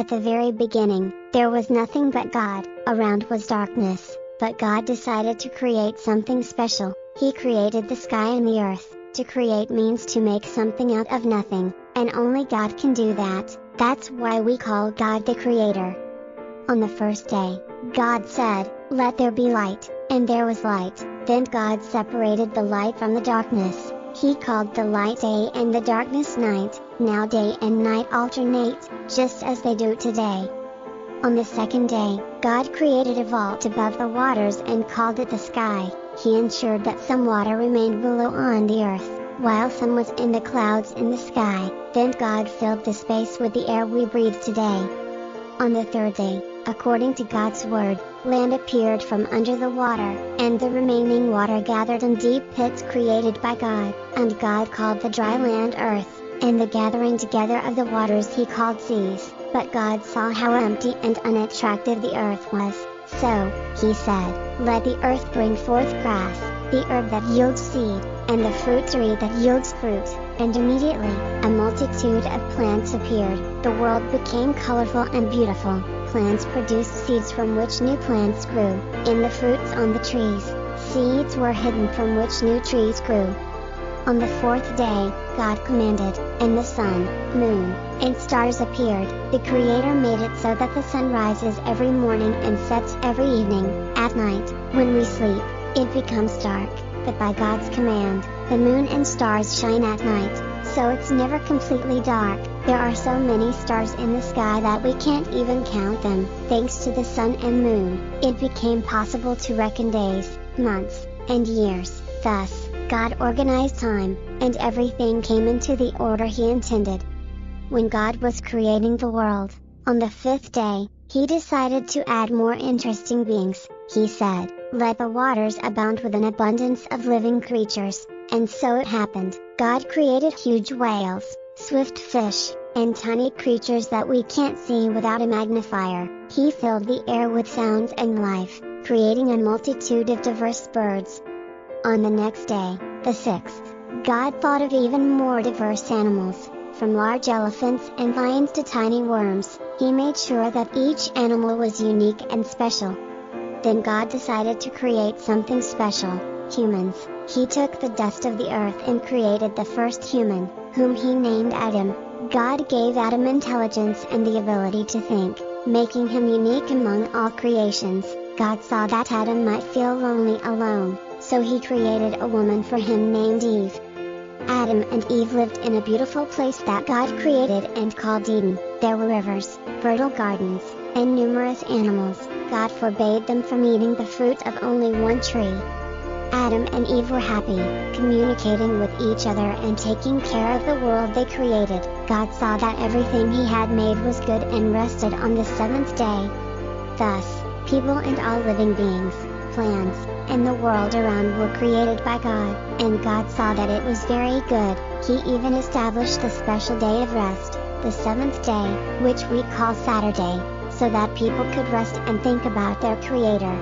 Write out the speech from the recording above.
At the very beginning, there was nothing but God, around was darkness, but God decided to create something special. He created the sky and the earth. To create means to make something out of nothing, and only God can do that. That's why we call God the Creator. On the first day, God said, "Let there be light," and there was light. Then God separated the light from the darkness. He called the light day and the darkness night. Now day and night alternate, just as they do today. On the second day, God created a vault above the waters and called it the sky. He ensured that some water remained below on the earth, while some was in the clouds in the sky. Then God filled the space with the air we breathe today. On the third day, according to God's word, land appeared from under the water, and the remaining water gathered in deep pits created by God. And God called the dry land earth, and the gathering together of the waters he called seas. But God saw how empty and unattractive the earth was, so he said, "Let the earth bring forth grass, the herb that yields seed, and the fruit tree that yields fruit." And immediately, a multitude of plants appeared. The world became colorful and beautiful. Plants produced seeds from which new plants grew. In the fruits on the trees, seeds were hidden from which new trees grew. On the fourth day, God commanded, and the sun, moon, and stars appeared. The Creator made it so that the sun rises every morning and sets every evening. At night, when we sleep, it becomes dark, but by God's command, the moon and stars shine at night, so it's never completely dark. There are so many stars in the sky that we can't even count them. Thanks to the sun and moon, it became possible to reckon days, months, and years. Thus, God organized time, and everything came into the order He intended. When God was creating the world, on the fifth day, He decided to add more interesting beings. He said, "Let the waters abound with an abundance of living creatures." And so it happened. God created huge whales, swift fish, and tiny creatures that we can't see without a magnifier. He filled the air with sounds and life, creating a multitude of diverse birds. On the next day, the sixth, God thought of even more diverse animals, from large elephants and lions to tiny worms. He made sure that each animal was unique and special. Then God decided to create something special, humans. He took the dust of the earth and created the first human, whom He named Adam. God gave Adam intelligence and the ability to think, making him unique among all creations. God saw that Adam might feel lonely alone, so He created a woman for him named Eve. Adam and Eve lived in a beautiful place that God created and called Eden. There were rivers, fertile gardens, and numerous animals. God forbade them from eating the fruit of only one tree. Adam and Eve were happy, communicating with each other and taking care of the world they created. God saw that everything He had made was good and rested on the seventh day. Thus, people and all living beings, plants, and the world around were created by God, and God saw that it was very good. He even established the special day of rest, the seventh day, which we call Saturday, so that people could rest and think about their Creator.